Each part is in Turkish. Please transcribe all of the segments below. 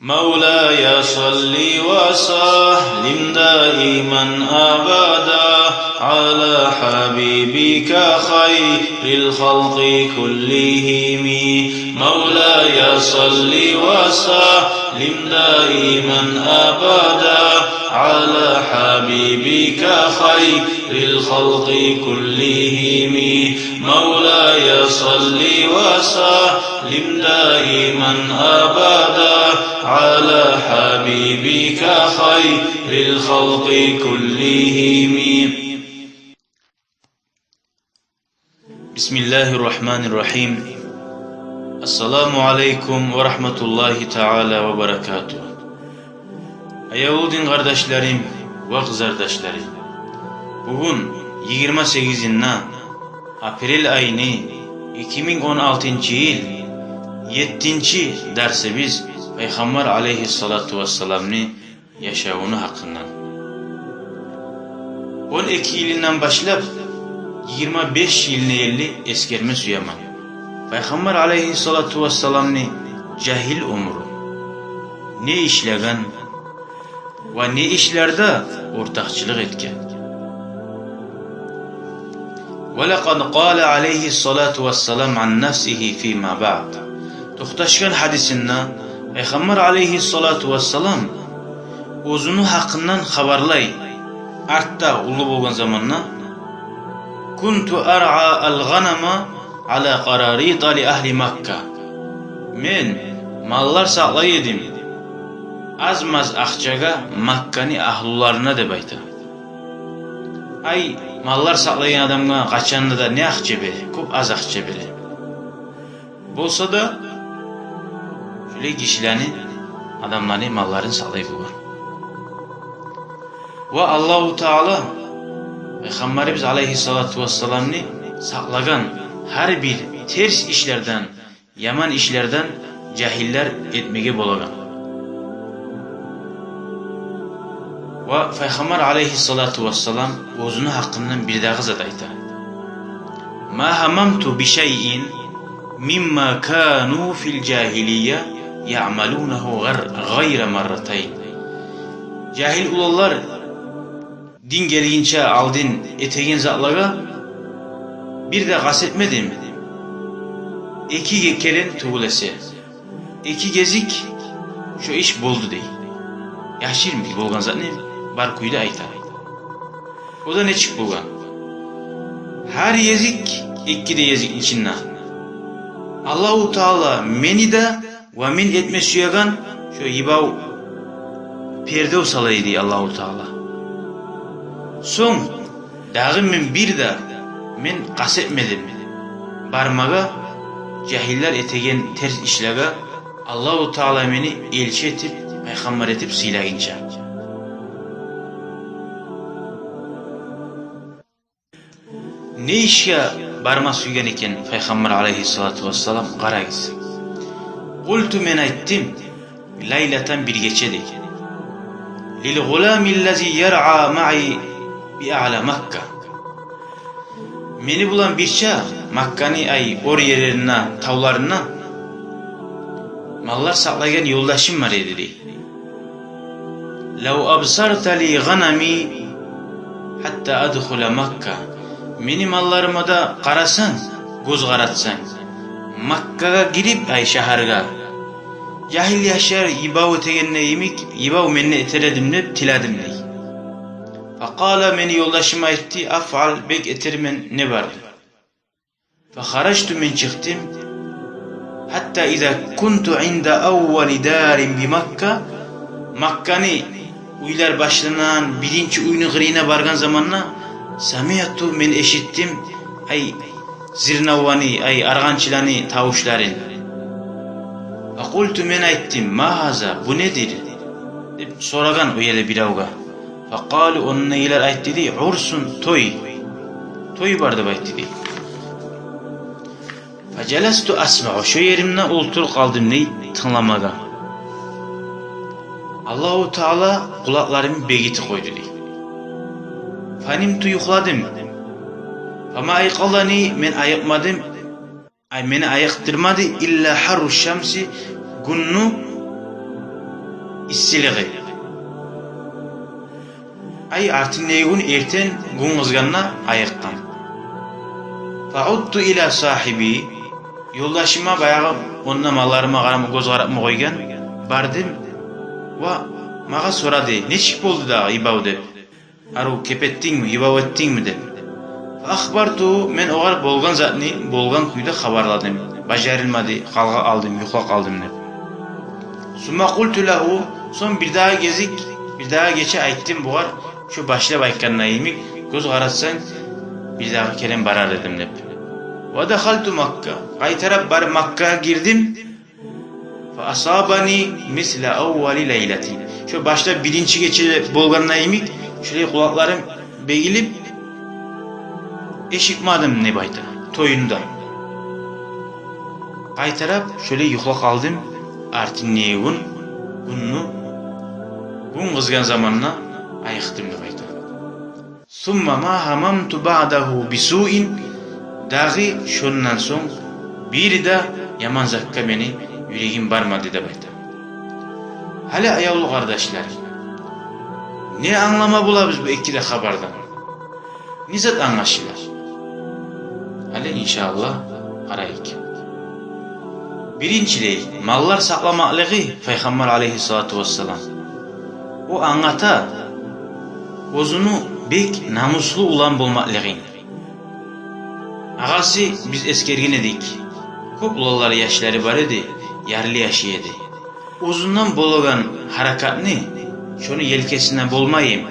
مولاي صل وسلم دائما أبدا على حبيبك خير الخلق كلهم. مولاي صل وسلم دائما أبدا على حبيبك خير الخلق كلهم. مولاي صل وسلم دائما أبدا على حبيبك خير الخلق كلهم. بسم الله الرحمن الرحيم. السلام عليكم ورحمة الله تعالى وبركاته. Ayavudin kardeşlerim ve kızardaşlarım, bugün 28 April ayını 2016 yıl 7. dersimiz Peygamber aleyhissalatu vesselam'ni yaşamını hakkından. 12 yılından başlap 25 yılını elli eskerme suyaman. Peygamber aleyhissalatu vesselam'ni cahil umru, ne işlegan ve ne işlerde ortakçılık etken. وَلَقَدْ قَالَ عَلَيْهِ الصَّلَاةُ وَالسَّلَامُ عَنْ نَفْسِهِ فِي مَا بَعْدَ. Tohtaşkan hadisinde Peygamber aleyhissalatu vesselam özünü hakkından haberlay. Artta ulu bolgan zamanna kuntu ar'a al-ghanama ala qararita li ahli Makka. Men mallar saqlay edim. Azmaz akçaga Makkani ahlularına deb ayta. Ay mallar saqlayan adamga qaçanda da ne akça bere, ko'p az akça bere. Bolsa da şöyle kişilerini, adamlarını, mallarını saqlay bolgan. Ve Allahu Teala Peygamberimiz aleyhissalatu vesselam'ni saqlagan her bir ters işlerden, yaman işlerden cahiller etmege bolagan. Ve Peygamber aleyhissalatu vesselam özünü hakkından bir daha zat ayta. Ma hamamtu bi şeyin mimma kanu fil cahiliye ya'malunahu gayra marratayn. Cahil ulallar din gelince aldın etegen zatlaga bir de kastetmedim. İki keren tuğulesi, iki gezik şu iş boldu dey. Yaşır mı bolgan zat ne? Bar kuyda ayta. O da ne çık bolgan? Her yezik iki de yezik içinden. Allahu Teala meni de ve men etme suyagan şu yibav perde salaydı Allahu Teala. Son dağı men bir de men kastetmedim. Barmaga cahiller etegen ters işlege Allahu Teala meni elçi etip peygamber etip silayınca. Ne işe barma suygan eken Peygamber aleyhissalatu vesselam qarayız. Qultu men aytdim laylatan bir gecede. Lil gulamillezi yer'a ma'i bi a'la Makka. Meni bulan birçe Makkani ay or yerlerine, tavlarına mallar saqlagan yoldaşım var dedi. Law absarta li ghanami hatta adkhula Makka. Meni mallarıma da qarasan, göz qaratsan, Makkaga girip ay shaharga. Jahil yaşar ibav tegenne yemik, ibav menne eteredim deb tiladim dey. Faqala meni yoldaşıma aytdi, af'al bek etermen ne var? Fakharajtu men çıktım. Hatta iza kuntu inda awwali darin bi Makka. Makkani uylar başlanan birinci uyunu gırina bargan zamanna samiyatu men eşittim ay zirnavani ay argançılani tavuşların. Fakultu men ayttim ma haza bu nedir? Deb soragan o yere biravga. Faqalu onun iler aytdi di ursun toy. Toy bardı aytdi di. Facalastu asma'u şu yerimden otur kaldım ney tınlamaga. Allahu Teala kulaklarımı begiti koydu di. Fanimtu yukladım. Ama ayqalani men ayıkmadım. Ay meni ayıktırmadı illa harru şamsi günnu issiliği. Ay artinneğin erten gün kızganına ayıkkan. Fa'udtu ila sahibi, yoldaşıma bayağı onunla mallarıma karamı göz karapma koygan, bardım ve mağa soradı, neçik boldu da ibav dep, aru kepettin mi, ibav ettin mi dep. Akhbartu, men oğar bolgan zatni, bolgan kuyda habarladım, bacarilmadi, kalga aldım, yuklak aldım dep. Summa qultu lahu, son bir daha gezik, bir daha geçe ayttim buğar, şu başlap aytkanına yemik, göz karatsan bir daha kelem barar dedim dep. Ve dakhaltu Makka, kaytarab bar Makka'ya girdim. Fa asabani misla avvali leyleti. Şu başta birinci geçe bolganına yemik, şöyle kulaklarım begilip eşikmadım ne bayta, toyunda. Kaytarab şöyle yuklak aldım, artinneğin gün kızgan zamanına ayıktım ne bayta. Summa ma hamamtu ba'dahu bisu'in, dahi şundan son bir de yaman zakka beni yüreğim barmadı da bayta. Hala ayavlu kardeşler, ne anlama bula biz bu ikide haberden? Nizat anlaşılır. Hala inşallah arayık. Birinciliği, mallar saklamalığı Peygamber aleyhissalatu vesselam. O anlata, ozunu bek namuslu ulan bulmalığı. Ağası biz eskergin edik. Köp ulalar yaşları var idi, yarlı yaşı yedi. Uzundan bolagan harakatını, şunu yelkesinden bolmayayım.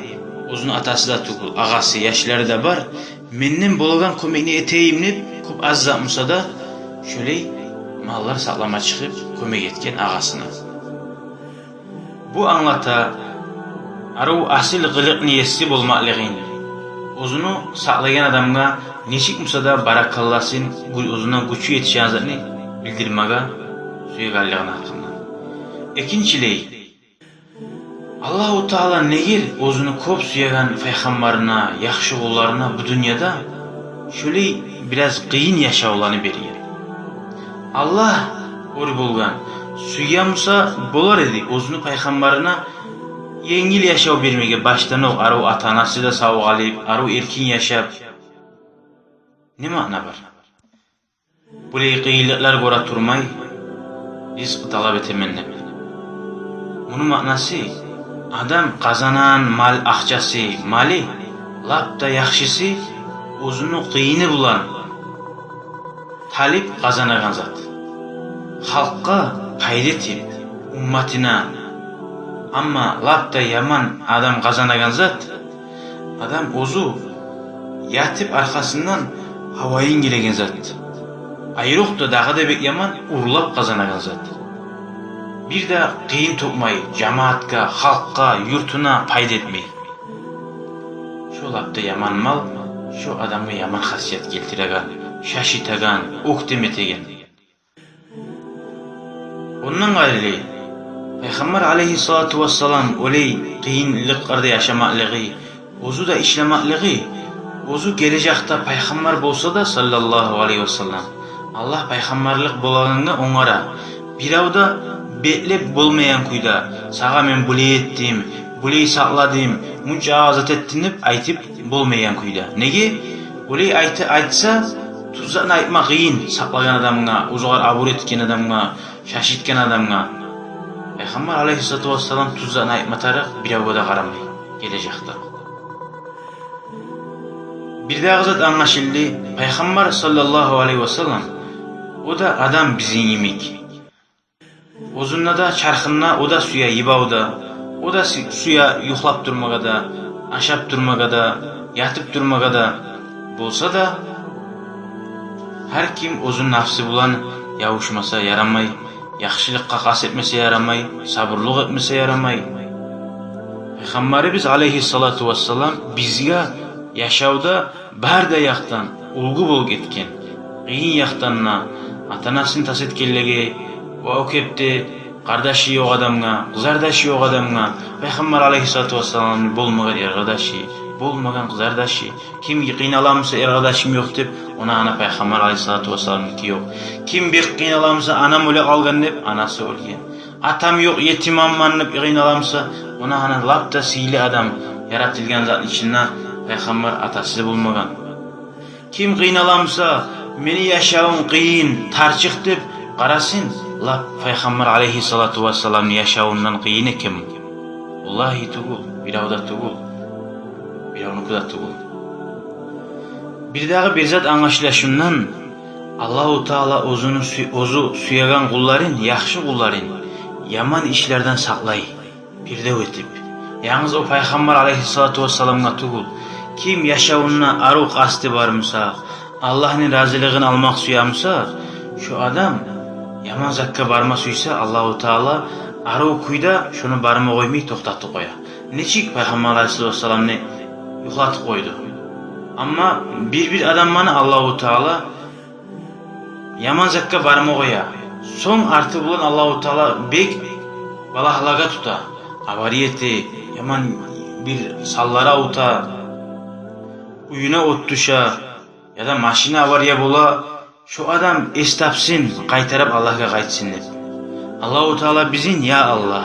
Uzun atası da tukul, ağası yaşları da var. Menden bolagan kömekini eteyimlep, köp az zapmusa da şöyle mallar saklama çıkıp kömek etken ağasına. Bu anlata, arı asil gılık niyesi bolmalığın. Uzunu saklayan adamga neşik musa da barakallasın, uzundan güçü yetişeceğini bildirmege suygallığına hakkında. İkincileyi, Allah-u Teala negir uzunu köp suyagan peygamberine, yaxşı oğullarına bu dünyada şöyle biraz kıyın yaşaolanı beriyor. Allah ori bolgan suyamusa bolar edi uzunu peygamberine yengil yaşav vermege baştan o aru atanası da sağ alıp aru erkin yaşap. Ne mana var? Burayı kıyılıklar gora turmay, rizq talab etemenne. Bunun manası, adam kazanan mal akçası, mali, lap da yaxşısı, uzunu kıyını bulan, talip kazanagan zat. Halkka paydetip, ummatina, ama lap da yaman adam kazanagan zat, adam ozu yatıp arkasından havayın giregen zat. Ayrık da dağı da bek yaman urlap kazanagan zat. Bir de kıyın topmayı, cemaatka, halkka, yurtuna paydetmeyi. Şu lap da yaman mal, şu adamı yaman hasiyet geltiregan, şaşitagan, ukdemetegen. Ondan gayrı Peygamber aleyhissalatu vesselam oley kıyınlıklarda yaşamalığı, ozu da işlemalığı, ozu gelecekte Peygamber bolsa da sallallahu aleyhi ve sellem. Allah peygamberlik bolağında onlara bir avda betlep bolmayan kuyda sağa men buley ettim, buley sakladım, munca azat ettim dep aytıp bolmayan kuyda. Nege? Oley aytsa tuzdan aytma kıyın saklagan adamına, uzugar abur etken adamına, şaşitken adamına. Peygamber aleyhissalatu vesselam tuzdan aytmatarak bir avda karamay gelecekte. Bir de ağzat anlaşıldı, Peygamber sallallahu aleyhi ve sellem o da adam bizim yemek. Ozunna da çarxınna o da suya yibavda, o da suya yuhlap durmaga da, aşap durmaga da, yatıp durmaga da bolsa da her kim ozun nafsi bulan yavuşmasa yaramay, yaxşılıkka qas etmese yaramay, sabırlık etmese yaramay. Peygamberimiz aleyhissalatu vesselam bizga yaşavda barda yaqtan ulgu bol etken, qiyin yaqtanna atanasını tas etkellege ve o kepte kardeşi yok adamga, kızardaşı yok adamga, Peygamber aleyhissalatu vesselam bolmagan ergadaşı, bolmagan kızardaşı, kim qiynalamsa ergadaşım yok dep, ona ana Peygamber aleyhissalatu vesselam yok. Kim bir qiynalamsa anam öle kalgan dep, anası ölgen. atam yok, yetim ammanıp kıynalamsa, ona hani lapta sihirli adam yaratilgan zat içinden Peygamber atası bulmagan. Kim kıynalamsa, meni yaşavım kıyın, tarçık dep qarasın, lap Peygamber aleyhissalatu vesselam yaşavından kıyını kim? Vallahi tugul, biravda tugul, biravnukuda tugul. Bir dağı bir zat anlaşılaşından Allahu Teala ozu suyagan kulların, yaxşı kulların yaman işlerden saklay, birde ötüp. Yalnız o Peygamber aleyhissalatu vesselam'a tugul. Kim yaşavunna aruk asti varmısa, Allah'ın razılığını almak suyamsa, şu adam yaman zakka barma suysa Allahu Teala aruk kuyda şunu barma koymayı toxtatı koya. Neçik Peygamber aleyhissalatu vesselam'ı yuxlatı koydu. Ama bir adam bana Allahu Teala yaman zakka barma koya. Son artı bulan Allahu Teala bek balahlaga tuta. Avariyeti yaman bir sallara uta, uyuna ottuşa ya da maşina avariya bola, şu adam estapsın, kaytarıp Allah'a kaytsın dep. Allahu Teala bizin ya Allah.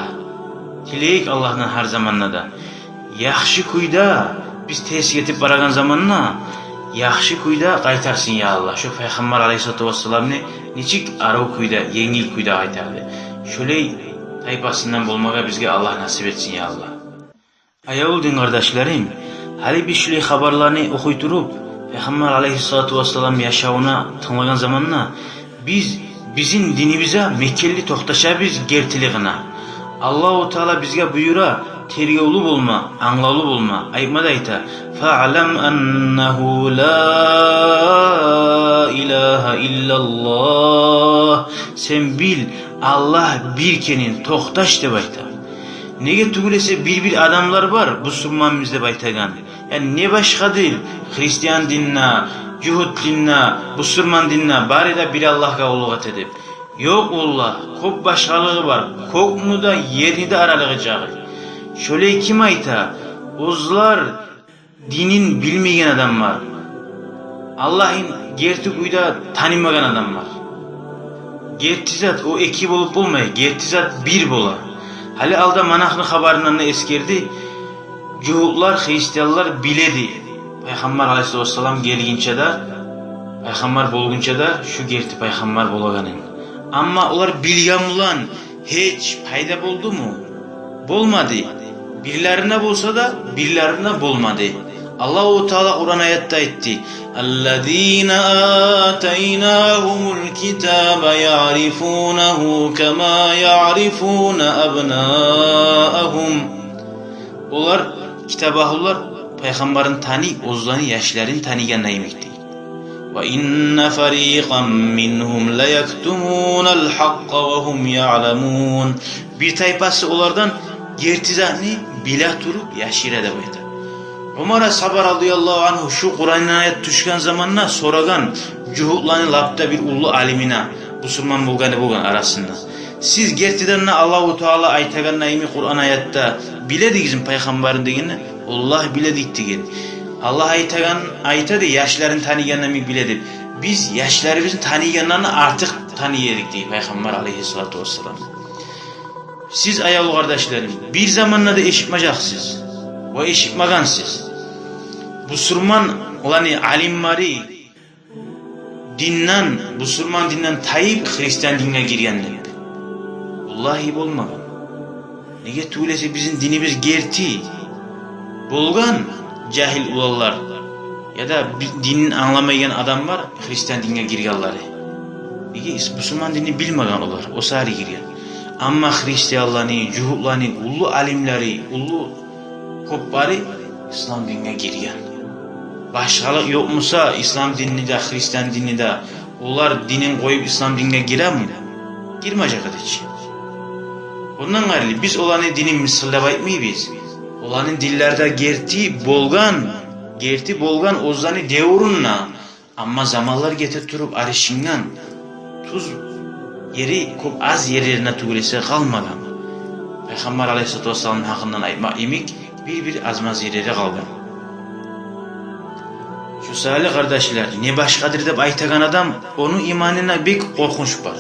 Dileyik Allah'tan her zamanla da. Yaxşı kuyda biz tesir etip baragan zamanla yaxşı kuyda kaytarsın ya Allah. Şu Peygamber aleyhissalatu vesselam neçik arau kuyda, yengil kuyda kaytardı. Şöyle tayfasından bulmaga bizge Allah nasip etsin ya Allah. Ayavul din kardeşlerim, hali biz şöyle haberlerini okuyturup Peygamber aleyhissalatu vesselam yaşavına tınlagan zamanla bizim dinimize Mekkeli toxtaşa biz gertiliğine. Allahu Teala bizge buyura tergevli bulma, anlalı bulma. Ayıpmada ayta. Fa'alam ennehu la ilahe illallah. Sen bil Allah birkenin toxtaş de bayta. Nege tugulese bir adamlar var bu Müslüman bizde baytagan. Yani ne başka değil. Hristiyan dinine, Yuhud dinine, Müslüman dinine bari de bir Allah'a ulugat edip. Yok Allah, kop başkalığı var. Kokunu da yerini de aralığı. Şöyle kim ayta? Ozlar dinin bilmeyen adam var. Allah'ın gerti kuyda tanımagan adam var. Gertizat o ekip olup olmaya, gertizat bir bola. Hali alda manahını habarından eskerdi. Cuhutlar, Hristiyanlar biledi. Peygamber aleyhissalatu vesselam gelginçe de, Peygamber bolgunça da şu gerti Peygamber bolaganın. Ama onlar bilgen ulan hiç payda buldu mu? Bolmadı. Birilerine bulsa da birilerine bulmadı. Allahu Teala Kur'an ayette etti. اَلَّذ۪ينَ آتَيْنَاهُمُ الْكِتَابَ يَعْرِفُونَهُ كَمَا يَعْرِفُونَ أَبْنَاءَهُمْ. Onlar kitabı ahullar Peygamberin tani, ozlanı yaşların tanıyanına yemekti. وَإِنَّ فَر۪يقًا مِّنْهُمْ لَيَكْتُمُونَ الْحَقَّ وَهُمْ يَعْلَمُونَ. Bir tayfası onlardan gertizahını bila turup yaşira da bayda. Umar Sabar radıyallahu anhu şu Kur'an'ın ayet düşken zamanla soragan cuhutlanı lapta bir ulu alimina Müslüman bulgan arasında. Siz gertiden Allahu Teala aytagan neymi Kur'an ayette biledigizin peygamberin degini Allah biledik degen. Allah aytagan aytadı yaşların tanıyanını mı biledik. Biz yaşlarımızın tanıyanlarını artık tanıyedik diye Peygamber aleyhissalatu vesselam. Siz ayavlu kardeşlerim bir zamanla da eşitmayacaksınız. O eşitmagansız. Müslüman olan alimleri dinlen, Müslüman dinlen tayip Hristiyan dinine girgenler. Vallahi bolmagan. Nege tuğlese bizim dinimiz gerti. Bolgan cahil ulallar ya da dinin anlamayan adam var Hristiyan dinine girganları. Nege Müslüman dinini bilmegen olar, o sarı girgen. Ama Hristiyanların, cuhutların, ulu alimleri, ulu kopları İslam dinine girgen. Başkalık yok musa İslam dinini de, Hristiyan dinini de, onlar dinin koyup İslam dinine girer mi? Girmeyecek hiç. Ondan gayrı biz olanı dinin misillabay mı biz? Olanın dillerde gerti bolgan ozanı devrunna. Ama zamanlar getirturup arışıngan tuz yeri çok az yerlerine tugulese kalmadan. Peygamber aleyhissalatu vesselam'ın hakkından aytmak imik bir azmaz yerlere kalgan. Şu salih kardeşler ne başkadır dep aytagan adam onun imanına bir korkunç var.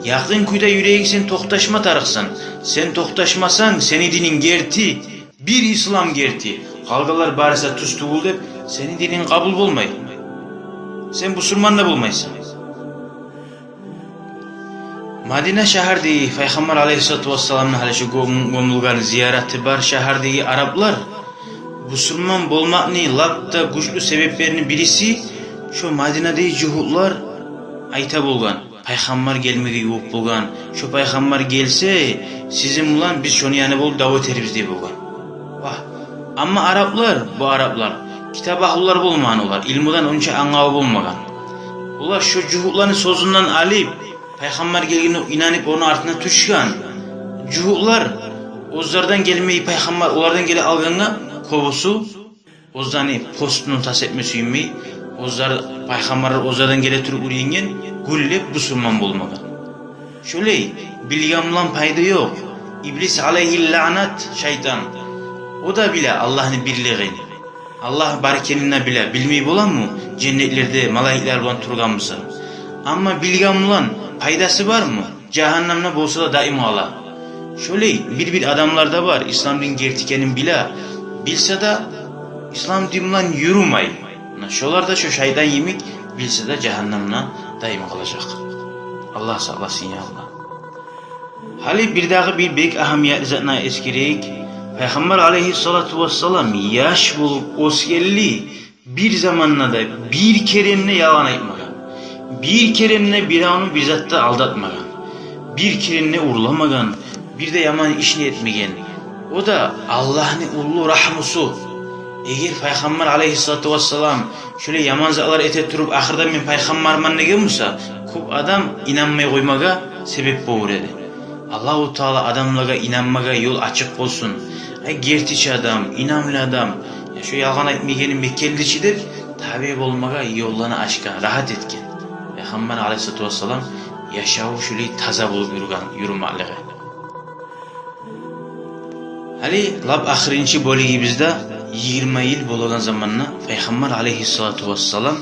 Yakın kuyda yüreğin sen toktaşma tarıksan. Sen toktaşmasan seni dinin gerti. Bir İslam gerti. Kalgalar barisa tüstü bul dep seni dinin kabul bulmay. Sen Müslüman da bulmaysan. Madina şehirde Peygamber Aleyhisselatü Vesselam'ın hali şu gomulgan ziyareti var şehirdeki Araplar Müslüman bolmakni lapta güçlü sebeplerini birisi şu Madina'daki cuhutlar ayta bulgan. Peygamber gelmegi yok bulgan. Şu Peygamber gelse sizin ulan biz şunu yani bol davet ederiz diye bulgan. Vah. Ama bu Araplar kitap ahullar bulmagan olar. İlmudan önce angağı bulmagan. Ular şu cuhutların sözünden alıp Peygamber gelgine inanıp onun ardına düşkan. Cuhutlar ozlardan gelmeyi Peygamber onlardan gele alganga kovusu ozlarını postunu tas etmesi yümmeyi ozlar Peygamber ozlardan gele türü uriyingen güllep Müslüman bulmagan. Şöyle bilgamlan payda yok. İblis aleyhi lanat şeytan. O da bile Allah'ın birliğini. Allah barkenine bile bilmeyi bulan mı? Cennetlerde malaikler bulan turgan mısın? Ama bilgamlan faydası var mı? Cehennemde bolsa da daima ala. Şöyle bir adamlarda var İslam din gertikenin bilse de İslam dinle yürümey. Şolar da şu şeytan yemek bilse de cehennemde daima kalacak. Allah saklasın ya Allah. Hali bir daha bir büyük ahamiyet zatına eskireyik. Peygamber Aleyhissalatu Vesselam yaş bulup osgelli bir zamanla da bir keremle yalan etmeden. Bir keremle bir anı bizzatta aldatmagan. Bir keremle urlamagan. Bir de yaman işini etmegen. O da Allah'ın ullu rahmusu. Eğer Peygamber Aleyhissalatu Vesselam şöyle yaman zağlar ete durup ahırda men Peygamberman ne gelmişse kup adam inanmay koymaga sebep boğur edi. Allahu Teala adamlara inanmaga yol açık olsun. Gertiçi adam, inanlı adam. Ya şu yalan etmegenin mekkeldiçidir. Tabi olmaga yollarını açkan, rahat etken. Peygamber Aleyhissalatu Vesselam yaşavu şöyle taza bulup yürümalığı. Hali lab ahirinci bölüğü bizde 20 yıl bulunan zamanla Peygamber Aleyhissalatu Vesselam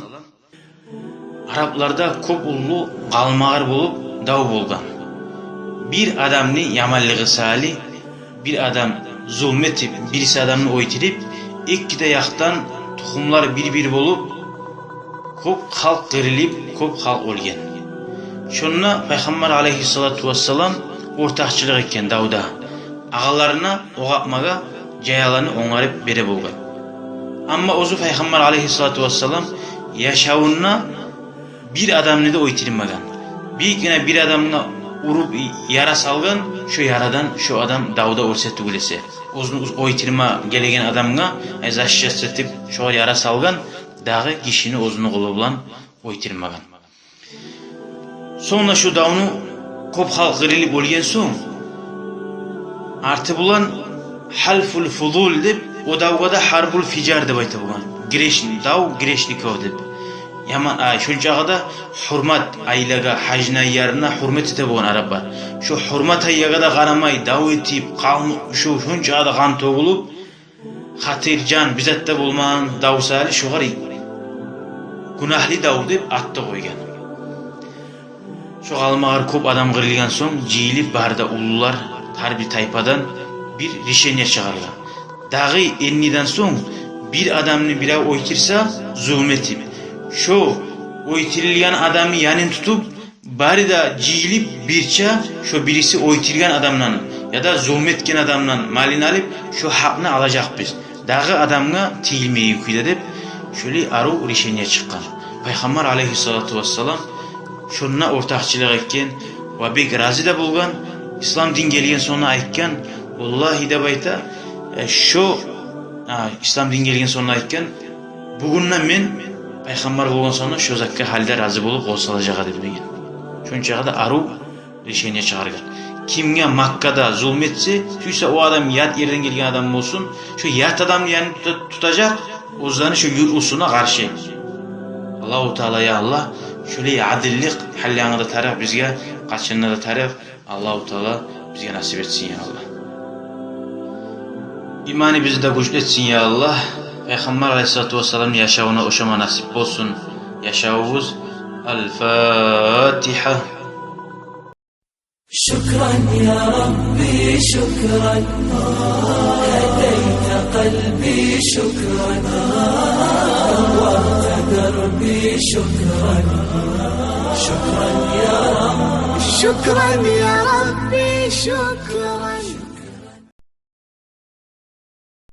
Araplarda köp ullu kalmağır bulup dav bulgan. Bir adamni yamallığı sali, bir adam zulmetip, birisi adamını oytirip, iki de yaktan tohumlar bir bulup, köp halk kırılıp, köp halk olgen. Şununla Peygamber Aleyhissalatu Vesselam ortakçılık etken davda. Ağalarına oğapmaga cayalarını onarıp bere bulgan. Ama ozu Peygamber Aleyhissalatu Vesselam yaşavunna bir adamını da oytirmagan. Bir adamına urup yara salgan, şu yaradan şu adam davda orsetti gülese. Ozunu oytirma gelegen adamına zaşşa setip şu yara salgan, dağı kişini ozunu kolu bulan oytirmagan. Sonra şu davunu kop halk kırılıp olgen son, artı bulan halful fudul deb, o davga da harbul ficar deb ayta bulan. Dav gireşlikov deb. Yaman şunçağa da hurmat aylaga hajna yarına hurmet ete bulan Araplar. Şu hurmat ayyaga da qaramay dav etip şu şunçağa da kan toğulup hatircan bizatta bulman davsali şuğari günahli dav deb attı koygan. Şu qalmağır köp adam kırılgan son jiyilip barda ullular her bir taypadan bir rişenye çıkargan. Dağı enniden son bir adamını bira oytirsa zulmetip şu oytirilgan adamı yanın tutup bari da jiyilip birça şu birisi oytirgan adamdan ya da zulmetken adamdan malini alıp şu hakkını alacak biz. Dağı adamına tiyilmeyi kuyda deb şöyle aru rişenye çıkkan. Peygamber Aleyhissalatu Vesselam şununla ortakçılık etken ve bek razı da bulgan. İslam din gelgen sonra aytkan vallahi de bayta şu İslam din gelgen sonra aytkan bugünden men Peygamber bulgan sonra şu zakka halde razı bulup olsalacağı deb degen. Şunçağa da aru rişenye çağırgan. Kimge Makka'da zulmetse, şuysa o adam yat yerden gelgen adam olsun, şu yat adamı yani tutacak, ozlarını şu yurt usuluna karşı. Allahu Teala ya Allah, şöyle adillik halyanı da taraf bizge, kaçınına da taraf, Allahu Teala bizge nasip etsin ya Allah. İmanı bizi de güçlü etsin ya Allah. Peygamber Aleyhissalatu Vesselam yaşavına oşama nasip olsun. Yaşavuz. El-Fatiha. شكرا يا ربي شكرا، هديت قلبي شكرا، نورت دربي شكرا، شكرا يا رب، شكرا يا ربي شكرا.